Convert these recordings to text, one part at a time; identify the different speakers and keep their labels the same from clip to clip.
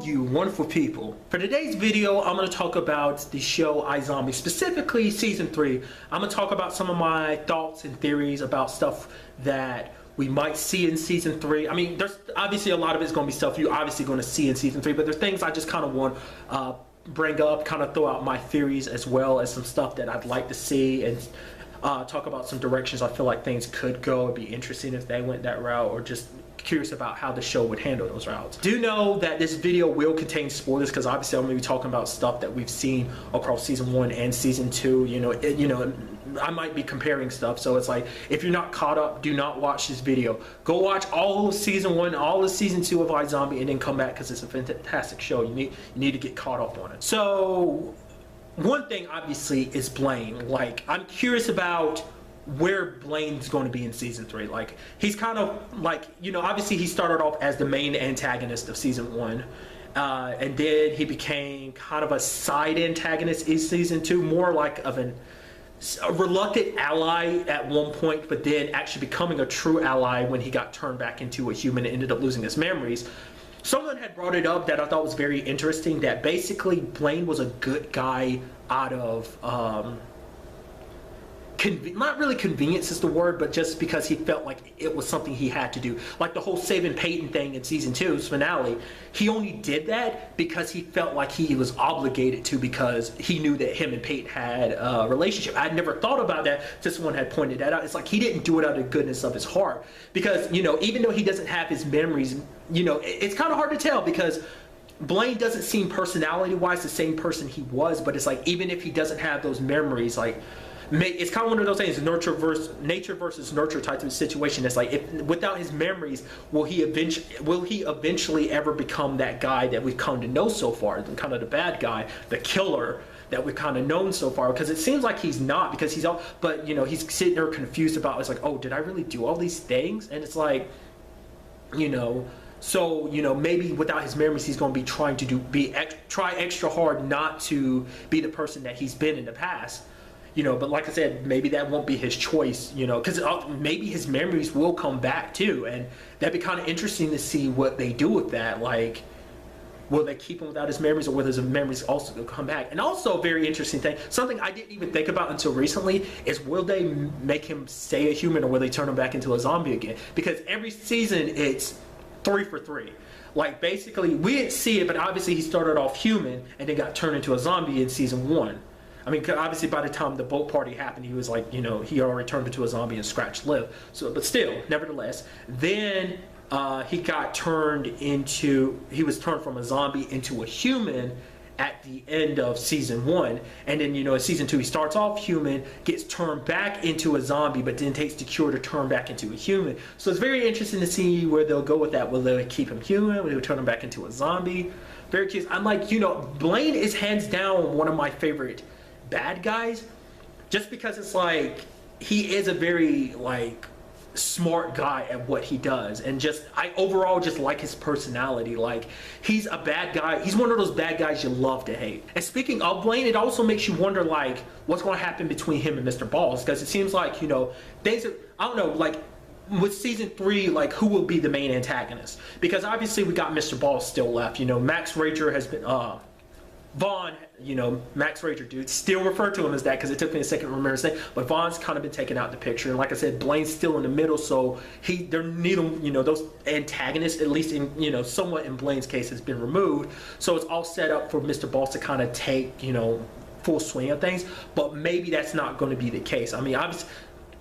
Speaker 1: you wonderful people. For today's video, I'm going to talk about the show iZombie, specifically season 3. I'm going to talk about some of my thoughts and theories about stuff that we might see in season 3. I mean, there's obviously a lot of it's going to be stuff you're obviously going to see in season 3, but there's things I just kind of want bring up, kind of throw out my theories as well as some stuff that I'd like to see, and talk about some directions I feel like things could go. It'd be interesting if they went that route, or just curious about how the show would handle those routes. Do know that this video will contain spoilers, because obviously I'm going to be talking about stuff that we've seen across season 1 and season 2. You know, I might be comparing stuff, so it's like, if you're not caught up, do not watch this video. Go watch all of season 1, all of season 2 of iZombie, and then come back, because it's a fantastic show. You need to get caught up on it. So one thing obviously is Blaine. Like, I'm curious about where Blaine's going to be in season 3. Like, he's kind of like, you know, obviously he started off as the main antagonist of season 1, and then he became kind of a side antagonist in season 2, more like of a reluctant ally at one point, but then actually becoming a true ally when he got turned back into a human and ended up losing his memories. Someone had brought it up that I thought was very interesting, that basically Blaine was a good guy out of not really convenience is the word, but just because he felt like it was something he had to do. Like the whole saving Peyton thing in season 2's finale, he only did that because he felt like he was obligated to, because he knew that him and Peyton had a relationship. I'd never thought about that until someone had pointed that out. It's like he didn't do it out of the goodness of his heart, because, you know, even though he doesn't have his memories, you know, it's kind of hard to tell, because Blaine doesn't seem personality-wise the same person he was, but it's like, even if he doesn't have those memories, like, it's kind of one of those things, nature versus nurture type of situation. It's like, if without his memories, will he eventually ever become that guy that we've come to know so far, kind of the bad guy, the killer that we've kind of known so far? Because it seems like he's not, because he's all, but you know, he's sitting there confused about, it's like, oh, did I really do all these things? And it's like, you know, so, you know, maybe without his memories, he's going to be trying to try extra hard not to be the person that he's been in the past. You know, but like I said, maybe that won't be his choice, you know, because maybe his memories will come back too, and that'd be kind of interesting to see what they do with that. Like, will they keep him without his memories, or will his memories also come back? And also a very interesting thing, something I didn't even think about until recently, is will they make him stay a human, or will they turn him back into a zombie again? Because every season it's 3 for 3. Like, basically, we didn't see it, but obviously he started off human and then got turned into a zombie in season 1. I mean, obviously by the time the boat party happened, he was like, you know, he already turned into a zombie and scratched lip. So, but still, nevertheless, then he got turned into, he was turned from a zombie into a human at the end of season 1. And then, you know, in season 2, he starts off human, gets turned back into a zombie, but then takes the cure to turn back into a human. So it's very interesting to see where they'll go with that. Will they keep him human? Will they turn him back into a zombie? Very curious. I'm like, you know, Blaine is hands down one of my favorite bad guys, just because it's like, he is a very, like, smart guy at what he does, and just, I overall just like his personality. Like, he's a bad guy. He's one of those bad guys you love to hate. And speaking of Blaine, it also makes you wonder, like, what's going to happen between him and Mr. Balls, because it seems like, you know, things are, I don't know, like, with season 3, like, who will be the main antagonist? Because obviously we got Mr. Balls still left. You know, Max Rager has been, Vaughn, you know, Max Rager, dude, still refer to him as that, because it took me a second to remember his name, but Vaughn's kind of been taken out the picture, and like I said, Blaine's still in the middle, so they're neither, you know, those antagonists, at least in, you know, somewhat in Blaine's case, has been removed, so it's all set up for Mr. Balls to kind of take, you know, full swing of things, but maybe that's not going to be the case. I mean, obviously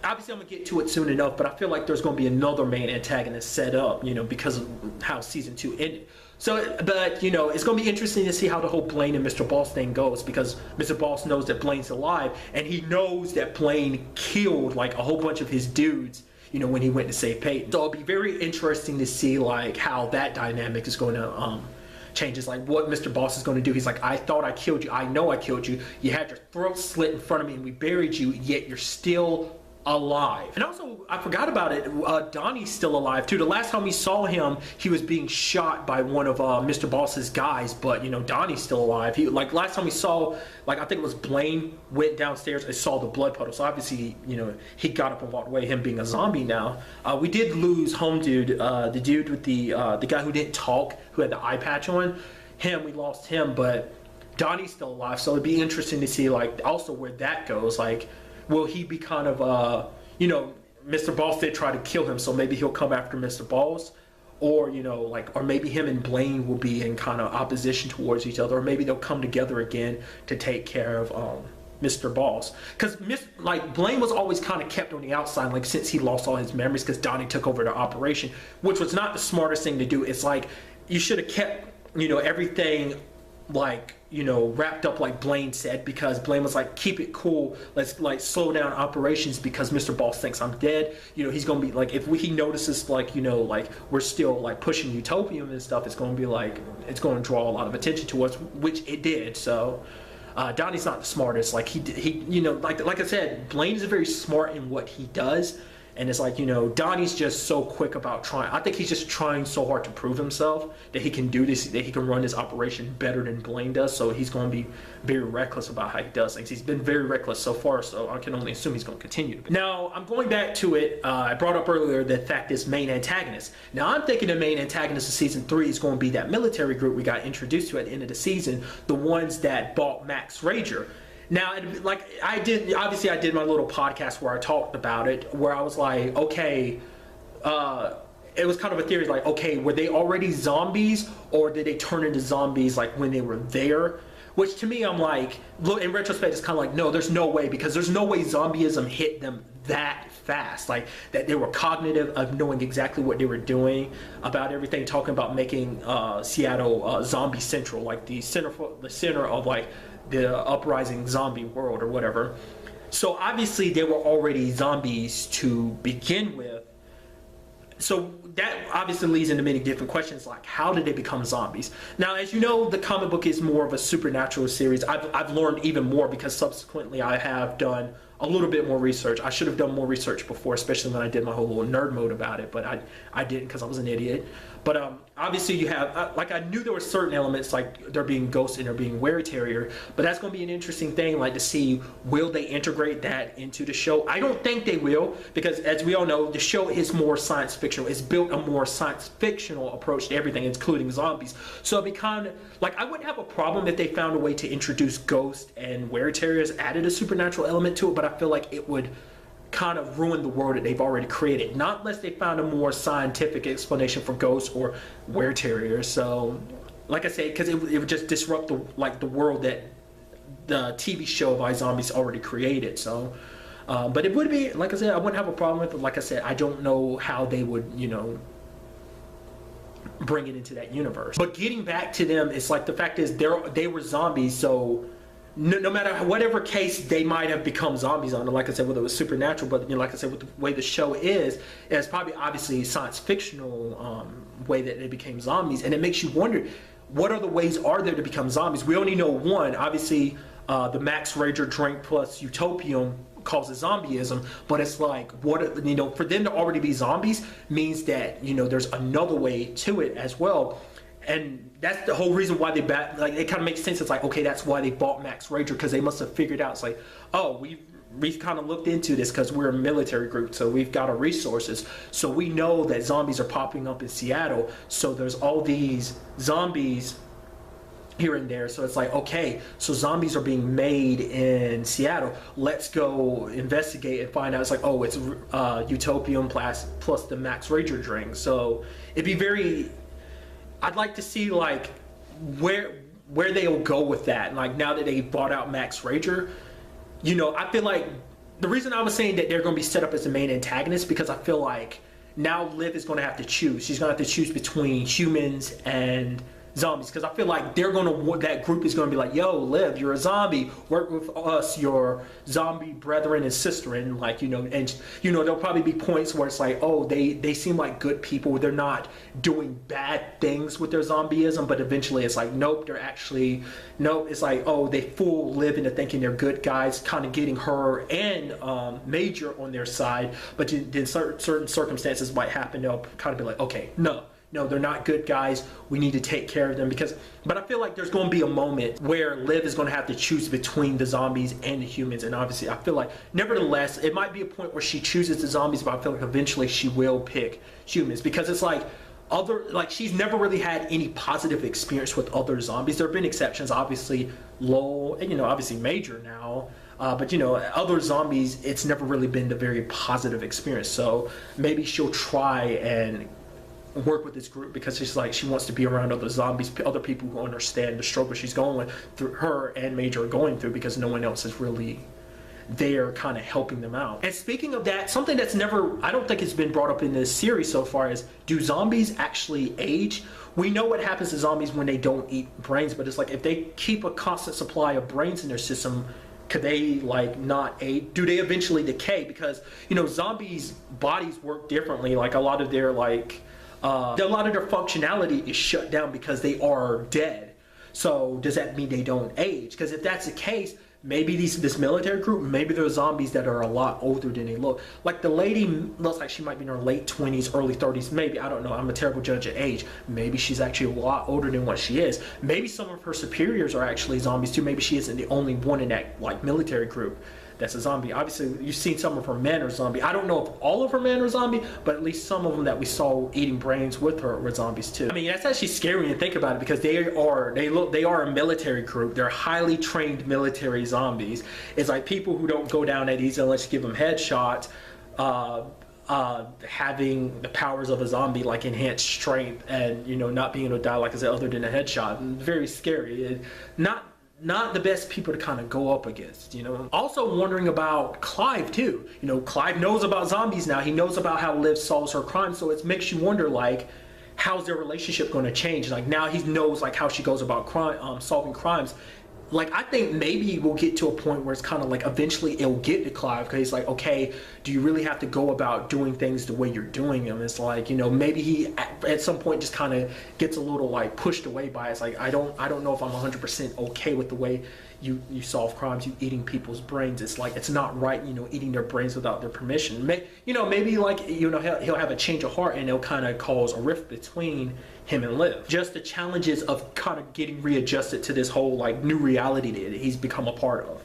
Speaker 1: I'm gonna get to it soon enough, but I feel like there's gonna be another main antagonist set up, you know, because of how season 2 ended. So, but, you know, it's gonna be interesting to see how the whole Blaine and Mr. Boss thing goes, because Mr. Boss knows that Blaine's alive, and he knows that Blaine killed, like, a whole bunch of his dudes, you know, when he went to save Peyton. So it'll be very interesting to see, like, how that dynamic is going to change. It's like what Mr. Boss is going to do. He's like, I thought I killed you. I know I killed you. You had your throat slit in front of me, and we buried you, yet you're still alive. And also, I forgot about it, Donnie's still alive too. The last time we saw him, he was being shot by one of Mr. Boss's guys, but, you know, Donnie's still alive. He, like, last time we saw, like, I think it was Blaine went downstairs and saw the blood puddle, so obviously, you know, he got up and walked away, him being a zombie now. We did lose Home Dude, the dude with the guy who didn't talk, who had the eye patch on. him, we lost him, but Donnie's still alive, so it'd be interesting to see like also where that goes. Like, will he be kind of you know, Mr. Balls did try to kill him, so maybe he'll come after Mr. Balls, or you know, like, or maybe him and Blaine will be in kind of opposition towards each other, or maybe they'll come together again to take care of Mr. Balls, because like Blaine was always kind of kept on the outside, like since he lost all his memories, because Donnie took over the operation, which was not the smartest thing to do. It's like you should have kept, you know, everything like, you know, wrapped up like Blaine said, because Blaine was like, keep it cool, let's like slow down operations because Mr. Balls thinks I'm dead. You know, he's gonna be like, if he notices like, you know, like we're still like pushing utopium and stuff, it's gonna be like, it's gonna draw a lot of attention to us, which it did. So Donnie's not the smartest. Like he you know, like I said, Blaine is very smart in what he does, and it's like, you know, Donnie's just so quick about trying. I think he's just trying so hard to prove himself that he can do this, that he can run this operation better than Blaine does. So he's going to be very reckless about how he does things. He's been very reckless so far, so I can only assume he's going to continue to be. Now, I'm going back to it. I brought up earlier the fact is main antagonist. Now, I'm thinking the main antagonist of season 3 is going to be that military group we got introduced to at the end of the season, the ones that bought Max Rager. Now, like I did my little podcast where I talked about it, where I was like, okay, it was kind of a theory, like, okay, were they already zombies, or did they turn into zombies like when they were there? Which to me, I'm like, look, in retrospect, it's kind of like, no, there's no way, because there's no way zombieism hit them that fast, like that they were cognitive of knowing exactly what they were doing about everything, talking about making Seattle zombie central, like the center of like the uprising zombie world or whatever. So obviously they were already zombies to begin with. So that obviously leads into many different questions, like how did they become zombies? Now, as you know, the comic book is more of a supernatural series. I've learned even more because subsequently I have done a little bit more research. I should have done more research before, especially when I did my whole little nerd mode about it, but I didn't because I was an idiot. But obviously you have, like I knew there were certain elements, like there being ghosts and there being were-terrier, but that's going to be an interesting thing, like to see, will they integrate that into the show? I don't think they will, because as we all know, the show is more science fictional. It's built a more science fictional approach to everything, including zombies. So it'd be kind of, like I wouldn't have a problem if they found a way to introduce ghosts and were-terriers, added a supernatural element to it, but I feel like it would kind of ruin the world that they've already created, not unless they found a more scientific explanation for ghosts or were-terriers. So like I said, because it would just disrupt the world that the TV show of iZombies already created. So but it would be, like I said, I wouldn't have a problem with it. Like I said, I don't know how they would, you know, bring it into that universe. But getting back to them, it's like the fact is they were zombies, so no matter whatever case they might have become zombies on, like I said, whether it was supernatural, but you know, like I said, with the way the show is, it's probably obviously science fictional way that they became zombies, and it makes you wonder, what other ways are there to become zombies? We only know one, obviously, the Max Rager drink plus utopium causes zombieism, but it's like, what, you know, for them to already be zombies means that, you know, there's another way to it as well. And that's the whole reason why like it kind of makes sense. It's like, okay, that's why they bought Max Rager, because they must have figured out, it's like, oh, we've kind of looked into this because we're a military group, so we've got our resources, so we know that zombies are popping up in Seattle, so there's all these zombies here and there, so it's like, okay, so zombies are being made in Seattle, let's go investigate and find out. It's like, oh, it's utopium plus the Max Rager drink. So it'd be very, I'd like to see like where they'll go with that. Like now that they bought out Max Rager, you know, I feel like the reason I was saying that they're going to be set up as the main antagonist, because I feel like now Liv is going to have to choose. She's going to have to choose between humans and zombies, because I feel like they're going to, that group is going to be like, yo, Liv, you're a zombie, work with us, your zombie brethren and sister, and like, you know, and you know, there'll probably be points where it's like, oh, they seem like good people, they're not doing bad things with their zombieism, but eventually it's like, nope, they're actually, nope, it's like, oh, they fool Liv into thinking they're good guys, kind of getting her and Major on their side, but then certain circumstances might happen, they'll kind of be like, okay, no, they're not good guys, we need to take care of them, but I feel like there's going to be a moment where Liv is going to have to choose between the zombies and the humans, and obviously I feel like, nevertheless, it might be a point where she chooses the zombies, but I feel like eventually she will pick humans, because it's like, she's never really had any positive experience with other zombies. There have been exceptions, obviously Lowell, and obviously Major now. But other zombies, it's never really been a very positive experience. So maybe she'll try and work with this group because she's like, she wants to be around other zombies, other people who understand the struggle she's going through, her and Major are going through, because no one else is really there kind of helping them out. And speaking of that, something that's never, I don't think it's been brought up in this series so far is, do zombies actually age? We know what happens to zombies when they don't eat brains, but it's like, if they keep a constant supply of brains in their system, could they like not age? Do they eventually decay? Because zombies' bodies work differently. Like a lot of their functionality is shut down because they are dead. So does that mean they don't age? Because if that's the case, maybe this military group, maybe they're zombies that are a lot older than they look. Like the lady looks like she might be in her late 20s, early 30s. Maybe, I don't know. I'm a terrible judge of age. Maybe she's actually a lot older than what she is. Maybe some of her superiors are actually zombies too. Maybe she isn't the only one in that like military group that's a zombie. Obviously, you've seen some of her men are zombie. I don't know if all of her men are zombie, but at least some of them that we saw eating brains with her were zombies too. I mean, that's actually scary to think about it, because they are a military group. They're highly trained military zombies. It's like people who don't go down that easy unless you give them headshots. Having the powers of a zombie, like enhanced strength, and not being able to die, like I said, other than a headshot. Very scary. Not the best people to kind of go up against, Also wondering about Clive too. Clive knows about zombies now. He knows about how Liv solves her crimes, so it makes you wonder, like, how's their relationship going to change? Like, now he knows like how she goes about solving crimes. Like, I think maybe we'll get to a point where it's kind of like eventually it'll get to Clive, because he's like, okay, do you really have to go about doing things the way you're doing them? It's like, maybe he at some point just kind of gets a little like pushed away by it. It's like, I don't know if I'm 100% okay with the way you solve crimes, you eating people's brains. It's like, it's not right, eating their brains without their permission. Maybe like, he'll have a change of heart, and it'll kind of cause a rift between him and Liv. Just the challenges of kind of getting readjusted to this whole like new reality that he's become a part of.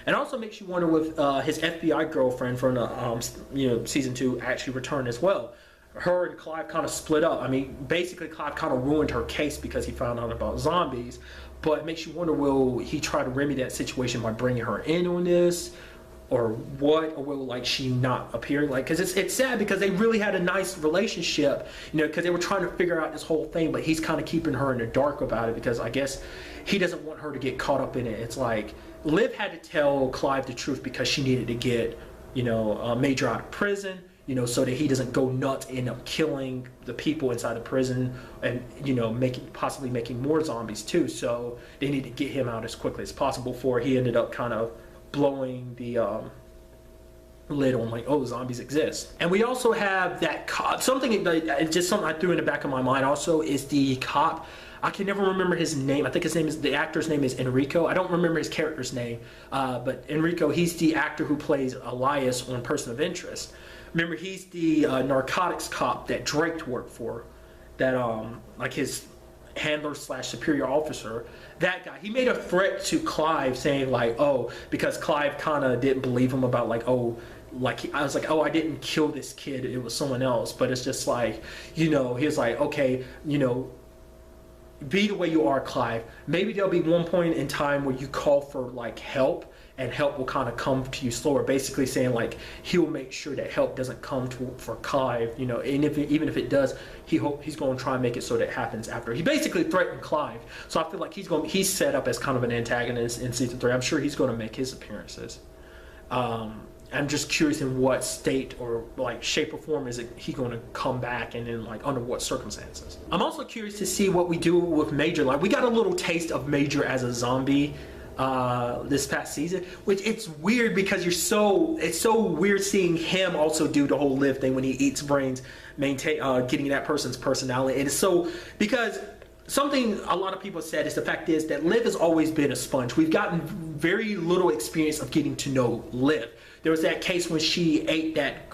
Speaker 1: And also makes you wonder with his FBI girlfriend from the season 2 actually returned as well. Her and Clive kind of split up. I mean, basically Clive kind of ruined her case because he found out about zombies. But it makes you wonder, will he try to remedy that situation by bringing her in on this? Or what? Or will like she not appear? Like, because it's sad, because they really had a nice relationship, because they were trying to figure out this whole thing, but he's kind of keeping her in the dark about it, because I guess he doesn't want her to get caught up in it. It's like Liv had to tell Clive the truth because she needed to get Major out of prison, so that he doesn't go nuts and end up killing the people inside the prison, and possibly making more zombies too. So they need to get him out as quickly as possible before he ended up kind of blowing the lid on like, oh, zombies exist. And we also have that cop, something I threw in the back of my mind also, is the cop. I can never remember his name. I think the actor's name is Enrico. I don't remember his character's name, but Enrico, he's the actor who plays Elias on Person of Interest. Remember, he's the narcotics cop that Drake worked for, that like his handler / superior officer. That guy, he made a threat to Clive saying like, oh, because Clive kind of didn't believe him about like, oh, like I was like, oh, I didn't kill this kid, it was someone else. But it's just like, he was like, okay, be the way you are, Clive. Maybe there'll be one point in time where you call for like help, and help will kind of come to you slower. Basically saying like, he'll make sure that help doesn't come for Clive, and even if it does, he's going to try and make it so that it happens after. He basically threatened Clive, so I feel like he's set up as kind of an antagonist in season 3. I'm sure he's going to make his appearances. I'm just curious in what state or like shape or form is he going to come back, and in like under what circumstances. I'm also curious to see what we do with Major. Like, we got a little taste of Major as a zombie this past season, which it's weird because it's so weird seeing him also do the whole Liv thing when he eats brains, getting that person's personality. And it's so, because something a lot of people said is the fact is that Liv has always been a sponge. We've gotten very little experience of getting to know Liv. There was that case when she ate that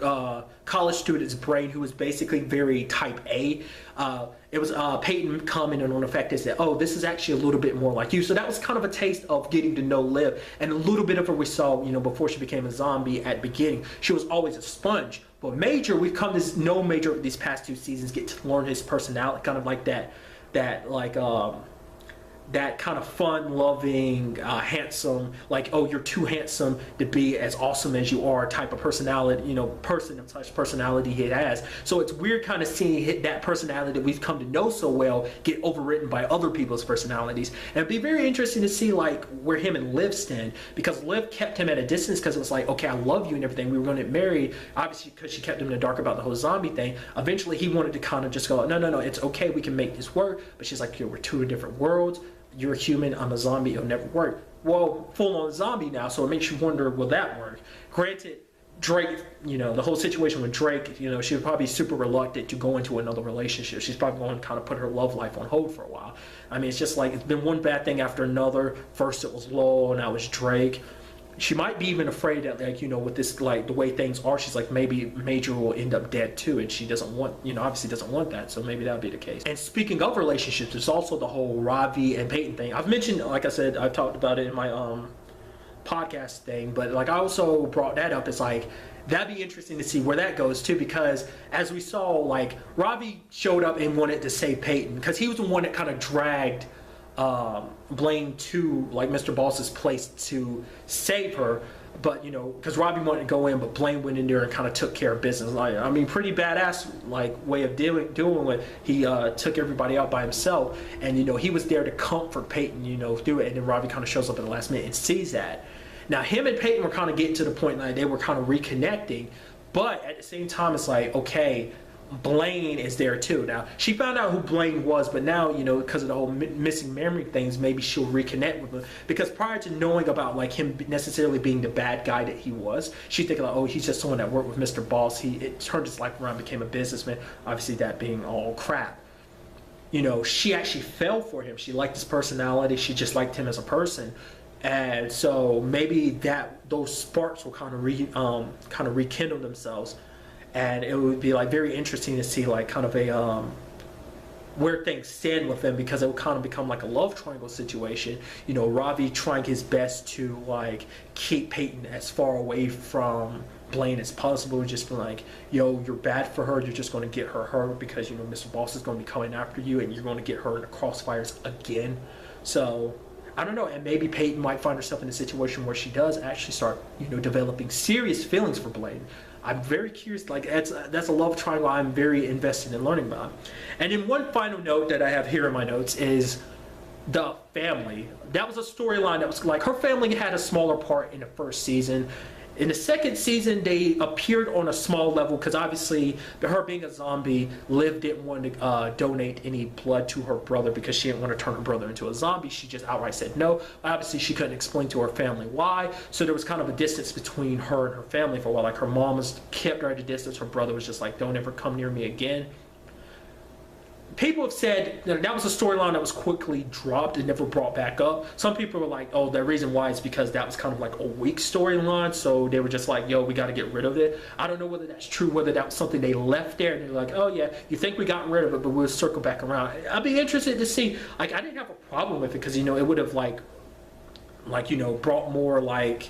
Speaker 1: college student's brain who was basically very type A, it was Peyton commenting on the fact that, oh, this is actually a little bit more like you. So that was kind of a taste of getting to know Liv, and a little bit of her we saw, you know, before she became a zombie at the beginning. She was always a sponge. But Major, we've come to know Major these past 2 seasons, get to learn his personality, kind of like that kind of fun-loving, handsome, like, oh, you're too handsome to be as awesome as you are type of personality, you know, person of such personality he has. So it's weird kind of seeing that personality that we've come to know so well get overwritten by other people's personalities. And it'd be very interesting to see, like, where him and Liv stand, because Liv kept him at a distance because it was like, okay, I love you and everything. We were going to get married, obviously, because she kept him in the dark about the whole zombie thing. Eventually, he wanted to kind of just go, no, it's okay, we can make this work. But she's like, we're 2 different worlds. You're a human, I'm a zombie, it'll never work. Well, full-on zombie now, so it makes you wonder, will that work? Granted, Drake, you know, the whole situation with Drake, you know, she would probably be super reluctant to go into another relationship. She's probably going to kind of put her love life on hold for a while. I mean, it's just like, it's been one bad thing after another. First it was Lowell, now it's Drake. She might be even afraid that, like, you know, with this, like, the way things are, she's like, maybe Major will end up dead too, and she doesn't want, you know, obviously doesn't want that, so maybe that would be the case. And speaking of relationships, there's also the whole Ravi and Peyton thing. I've mentioned, like I said, I've talked about it in my podcast thing, but, like, I also brought that up. It's like, that'd be interesting to see where that goes too, because as we saw, like, Ravi showed up and wanted to save Peyton, because he was the one that kind of dragged Blaine to, like, Mr. Boss's place to save her. But, you know, because Ravi wanted to go in, but Blaine went in there and kind of took care of business. Like, I mean, pretty badass, like, way of doing it. He took everybody out by himself, and, you know, he was there to comfort Peyton, you know, do it. And then Ravi kind of shows up at the last minute and sees that. Now, him and Peyton were kind of getting to the point, like, they were kind of reconnecting, but at the same time, it's like, okay, Blaine is there too. Now, she found out who Blaine was, but now, you know, because of the whole missing memory things, maybe she'll reconnect with him. Because prior to knowing about, like, him necessarily being the bad guy that he was, she thinking, like, oh, he's just someone that worked with Mr. Boss. It turned his life around, became a businessman. Obviously, that being all crap. You know, she actually fell for him. She liked his personality. She just liked him as a person. And so maybe those sparks will kind of rekindle themselves. And it would be, like, very interesting to see, like, kind of a where things stand with them, because it would kind of become like a love triangle situation. You know, Ravi trying his best to, like, keep Peyton as far away from Blaine as possible, just be like, yo, you're bad for her, you're just going to get her hurt because, you know, Mr. Boss is going to be coming after you, and you're going to get her in the crossfires again. So I don't know, and maybe Peyton might find herself in a situation where she does actually start, you know, developing serious feelings for Blaine. I'm very curious, like, that's a love triangle I'm very invested in learning about. And then one final note that I have here in my notes is the family. That was a storyline that was, like, her family had a smaller part in the first season. In the second season, they appeared on a small level because obviously, her being a zombie, Liv didn't want to donate any blood to her brother because she didn't want to turn her brother into a zombie. She just outright said no. Obviously, she couldn't explain to her family why. So there was kind of a distance between her and her family for a while. Like, her mom was kept her at a distance. Her brother was just like, don't ever come near me again. People have said that was a storyline that was quickly dropped and never brought back up. Some people were like, oh, the reason why is because that was kind of like a weak storyline, so they were just like, yo, we got to get rid of it. I don't know whether that's true, whether that was something they left there and they're like, oh yeah, you think we got rid of it, but we'll circle back around. I'd be interested to see. Like, I didn't have a problem with it because, you know, it would have like you know, brought more, like,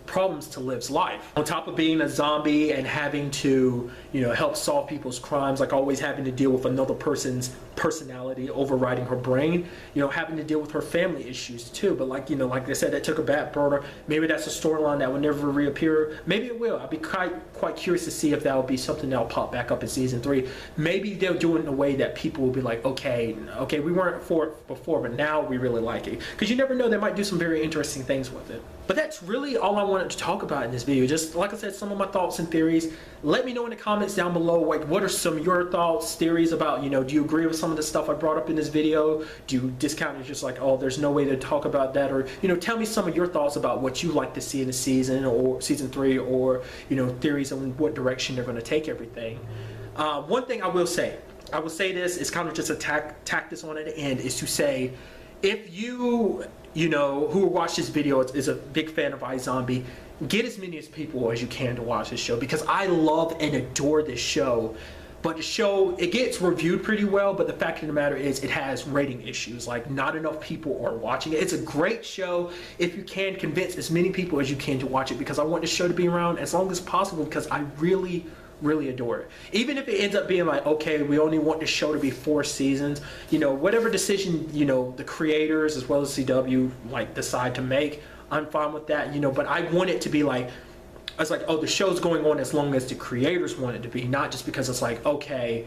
Speaker 1: problems to Liv's life. On top of being a zombie and having to, you know, help solve people's crimes, like always having to deal with another person's personality overriding her brain, you know, having to deal with her family issues too. But, like, you know, like I said, that took a back burner. Maybe that's a storyline that will never reappear. Maybe it will. I'd be quite curious to see if that will be something that'll pop back up in season 3. Maybe they'll do it in a way that people will be like, okay, we weren't for it before, but now we really like it. Because you never know, they might do some very interesting things with it. But that's really all I wanted to talk about in this video. Just, like I said, some of my thoughts and theories. Let me know in the comments down below, like, what are some of your thoughts, theories about, you know, do you agree with some of the stuff I brought up in this video? Do you discount it, just like, oh, there's no way to talk about that? Or, you know, tell me some of your thoughts about what you like to see in the season or season 3, or, you know, theories on what direction they're going to take everything. One thing I will say this, is kind of just a tack this on at the end, is to say, if you know, who watch this video is a big fan of iZombie, get as many people as you can to watch this show, because I love and adore this show. But the show, it gets reviewed pretty well, but the fact of the matter is it has rating issues. Like, not enough people are watching it. It's a great show if you can convince as many people as you can to watch it, because I want the show to be around as long as possible, because I really adore it. Even if it ends up being like, okay, we only want the show to be 4 seasons, you know, whatever decision, you know, the creators as well as CW like decide to make, I'm fine with that, you know. But I want it to be like, it's like, oh, the show's going on as long as the creators want it to be, not just because it's like, okay,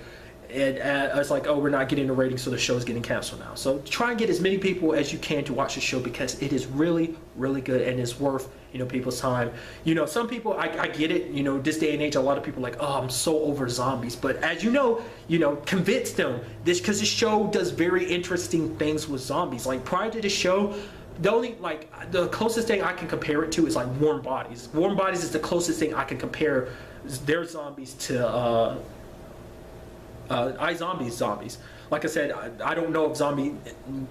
Speaker 1: it's like, oh, we're not getting the ratings, so the show's getting canceled now. So try and get as many people as you can to watch the show, because it is really good and it's worth, you know, people's time. You know, some people, I get it, you know, this day and age, a lot of people are like, oh, I'm so over zombies. But as you know, convince them this, because the show does very interesting things with zombies. Like, prior to the show, the only, like, the closest thing I can compare it to is like Warm Bodies. Warm Bodies is the closest thing I can compare their zombies to iZombie's zombies. Like I said, I don't know if zombies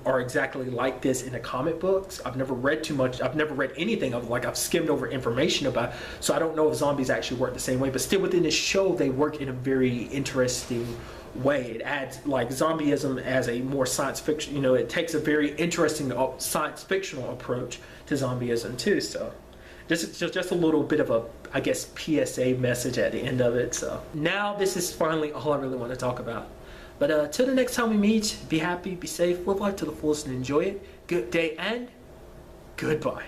Speaker 1: are exactly like this in the comic books. I've never read too much. I've never read anything of, like, I've skimmed over information about it, so I don't know if zombies actually work the same way. But still, within this show, they work in a very interesting way. It adds, like, zombieism as a more science fiction, you know, it takes a very interesting science fictional approach to zombieism too. So just a little bit of a, I guess, PSA message at the end of it. So now this is finally all I really want to talk about. But till the next time we meet, be happy, be safe, live life to the fullest and enjoy it. Good day and goodbye.